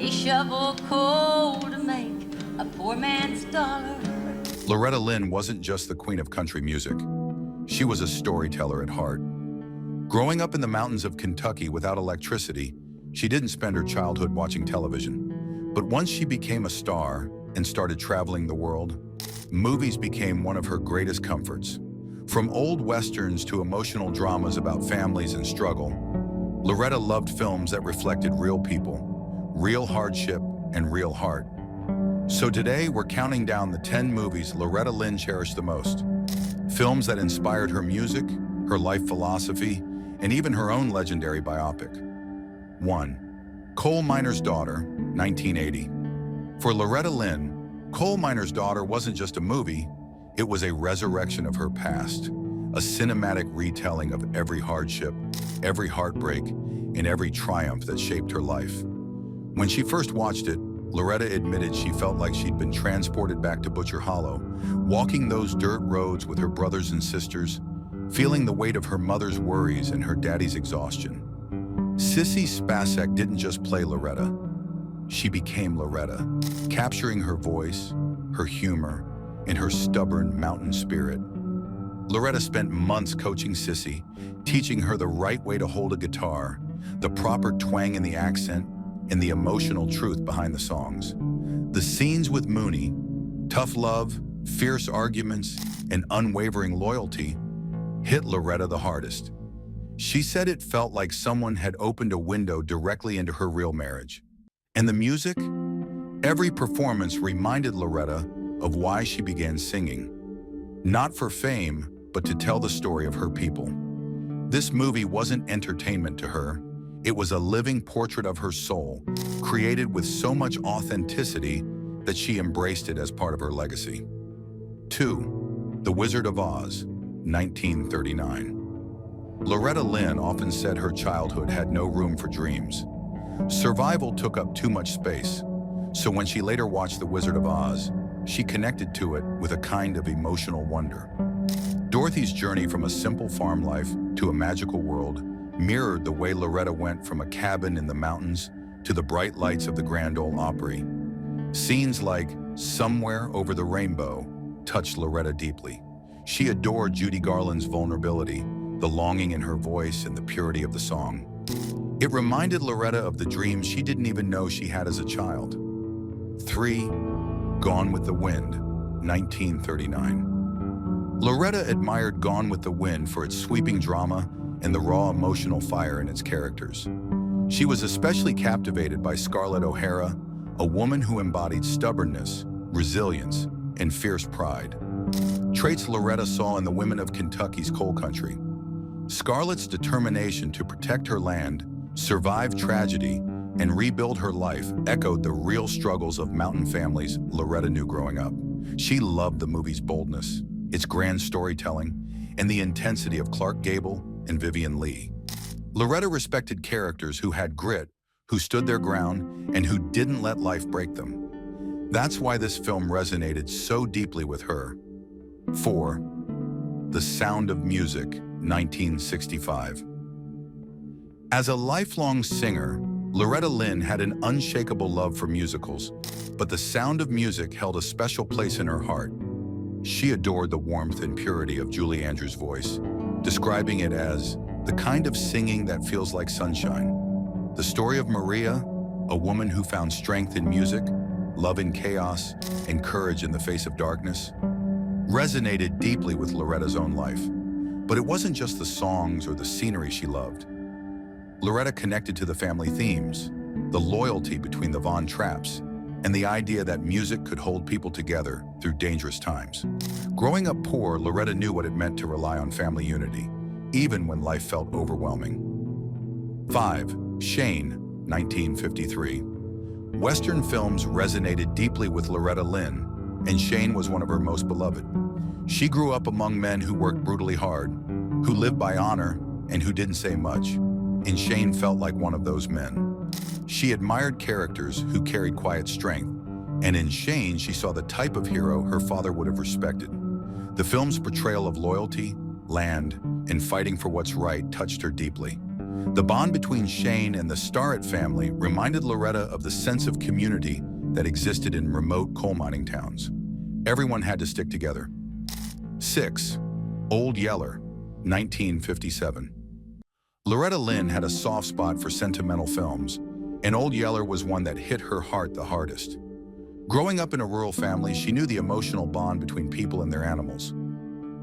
They shovel coal to make a poor man's dollar. Loretta Lynn wasn't just the queen of country music. She was a storyteller at heart. Growing up in the mountains of Kentucky without electricity, she didn't spend her childhood watching television. But once she became a star and started traveling the world, movies became one of her greatest comforts. From old westerns to emotional dramas about families and struggle, Loretta loved films that reflected real people, real hardship, and real heart. So today, we're counting down the 10 movies Loretta Lynn cherished the most. Films that inspired her music, her life philosophy, and even her own legendary biopic. 1. Coal Miner's Daughter, 1980. For Loretta Lynn, Coal Miner's Daughter wasn't just a movie, it was a resurrection of her past, a cinematic retelling of every hardship, every heartbreak, and every triumph that shaped her life. When she first watched it, Loretta admitted she felt like she'd been transported back to Butcher Hollow, walking those dirt roads with her brothers and sisters, feeling the weight of her mother's worries and her daddy's exhaustion. Sissy Spacek didn't just play Loretta, she became Loretta, capturing her voice, her humor, and her stubborn mountain spirit. Loretta spent months coaching Sissy, teaching her the right way to hold a guitar, the proper twang in the accent, and the emotional truth behind the songs. The scenes with Mooney, tough love, fierce arguments, and unwavering loyalty, hit Loretta the hardest. She said it felt like someone had opened a window directly into her real marriage. And the music? Every performance reminded Loretta of why she began singing. Not for fame, but to tell the story of her people. This movie wasn't entertainment to her. It was a living portrait of her soul, created with so much authenticity that she embraced it as part of her legacy. 2. The Wizard of Oz, 1939. Loretta Lynn often said her childhood had no room for dreams. Survival took up too much space, so when she later watched The Wizard of Oz, she connected to it with a kind of emotional wonder. Dorothy's journey from a simple farm life to a magical world mirrored the way Loretta went from a cabin in the mountains to the bright lights of the Grand Ole Opry. Scenes like Somewhere Over the Rainbow touched Loretta deeply. She adored Judy Garland's vulnerability, the longing in her voice, and the purity of the song. It reminded Loretta of the dreams she didn't even know she had as a child. 3. Gone with the Wind, 1939. Loretta admired Gone with the Wind for its sweeping drama and the raw emotional fire in its characters. She was especially captivated by Scarlett O'Hara, a woman who embodied stubbornness, resilience, and fierce pride. Traits Loretta saw in the women of Kentucky's coal country. Scarlett's determination to protect her land, survive tragedy, and rebuild her life echoed the real struggles of mountain families Loretta knew growing up. She loved the movie's boldness, its grand storytelling, and the intensity of Clark Gable and Vivian Leigh. Loretta respected characters who had grit, who stood their ground, and who didn't let life break them. That's why this film resonated so deeply with her. 4. The Sound of Music, 1965. As a lifelong singer, Loretta Lynn had an unshakable love for musicals, but The Sound of Music held a special place in her heart. She adored the warmth and purity of Julie Andrews' voice, describing it as the kind of singing that feels like sunshine. The story of Maria, a woman who found strength in music, love in chaos, and courage in the face of darkness, resonated deeply with Loretta's own life. But it wasn't just the songs or the scenery she loved. Loretta connected to the family themes, the loyalty between the Von Trapps, and the idea that music could hold people together through dangerous times. Growing up poor, Loretta knew what it meant to rely on family unity, even when life felt overwhelming. 5. Shane, 1953. Western films resonated deeply with Loretta Lynn, and Shane was one of her most beloved. She grew up among men who worked brutally hard, who lived by honor, and who didn't say much, and Shane felt like one of those men. She admired characters who carried quiet strength, and in Shane she saw the type of hero her father would have respected. The film's portrayal of loyalty, land, and fighting for what's right touched her deeply. The bond between Shane and the Starrett family reminded Loretta of the sense of community that existed in remote coal mining towns. Everyone had to stick together. 6. Old Yeller, 1957. Loretta Lynn had a soft spot for sentimental films, and Old Yeller was one that hit her heart the hardest. Growing up in a rural family, she knew the emotional bond between people and their animals.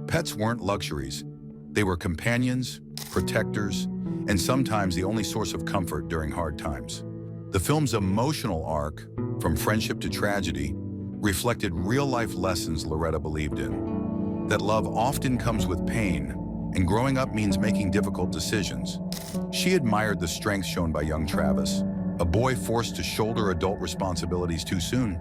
Pets weren't luxuries. They were companions, protectors, and sometimes the only source of comfort during hard times. The film's emotional arc, from friendship to tragedy, reflected real-life lessons Loretta believed in. That love often comes with pain, and growing up means making difficult decisions. She admired the strength shown by young Travis, a boy forced to shoulder adult responsibilities too soon,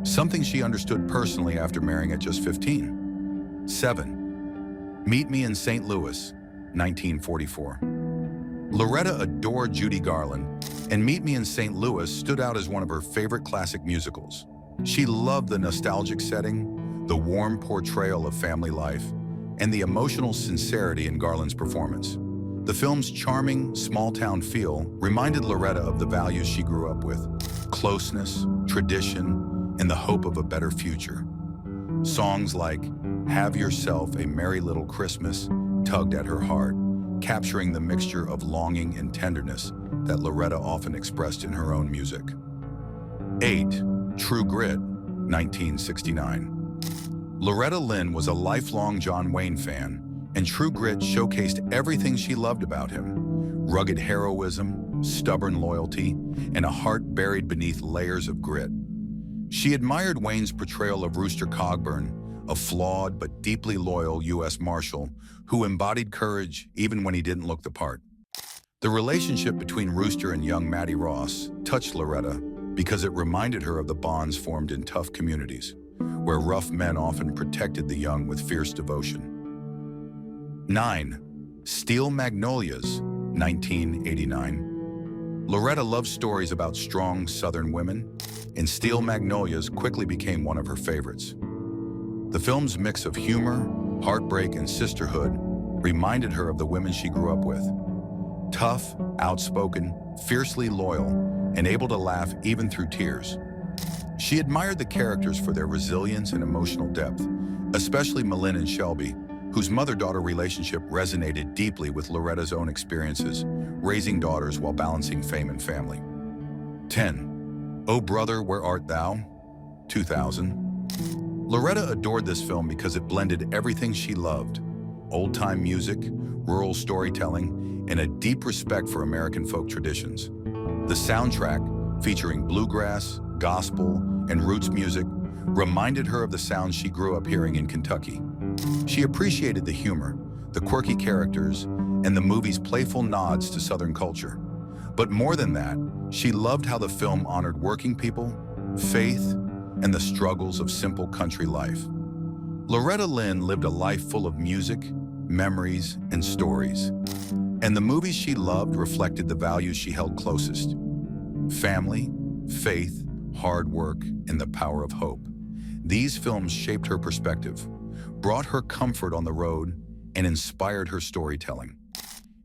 something she understood personally after marrying at just 15. 7. Meet Me in St. Louis, 1944. Loretta adored Judy Garland, and Meet Me in St. Louis stood out as one of her favorite classic musicals. She loved the nostalgic setting, the warm portrayal of family life, and the emotional sincerity in Garland's performance. The film's charming, small-town feel reminded Loretta of the values she grew up with: closeness, tradition, and the hope of a better future. Songs like Have Yourself a Merry Little Christmas tugged at her heart, capturing the mixture of longing and tenderness that Loretta often expressed in her own music. 8. True Grit, 1969. Loretta Lynn was a lifelong John Wayne fan, and True Grit showcased everything she loved about him: rugged heroism, stubborn loyalty, and a heart buried beneath layers of grit. She admired Wayne's portrayal of Rooster Cogburn, a flawed but deeply loyal U.S. Marshal who embodied courage even when he didn't look the part. The relationship between Rooster and young Mattie Ross touched Loretta because it reminded her of the bonds formed in tough communities, where rough men often protected the young with fierce devotion. 9. Steel Magnolias, 1989. Loretta loved stories about strong Southern women, and Steel Magnolias quickly became one of her favorites. The film's mix of humor, heartbreak, and sisterhood reminded her of the women she grew up with. Tough, outspoken, fiercely loyal, and able to laugh even through tears. She admired the characters for their resilience and emotional depth, especially Malin and Shelby, whose mother-daughter relationship resonated deeply with Loretta's own experiences, raising daughters while balancing fame and family. 10. Oh Brother, Where Art Thou? 2000. Loretta adored this film because it blended everything she loved: old-time music, rural storytelling, and a deep respect for American folk traditions. The soundtrack, featuring bluegrass, gospel, and roots music, reminded her of the sounds she grew up hearing in Kentucky. She appreciated the humor, the quirky characters, and the movie's playful nods to Southern culture. But more than that, she loved how the film honored working people, faith, and the struggles of simple country life. Loretta Lynn lived a life full of music, memories, and stories. And the movies she loved reflected the values she held closest: family, faith, hard work, and the power of hope. These films shaped her perspective, brought her comfort on the road, and inspired her storytelling.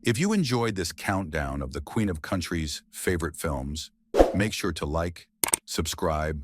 If you enjoyed this countdown of the Queen of Country's favorite films, make sure to like, subscribe,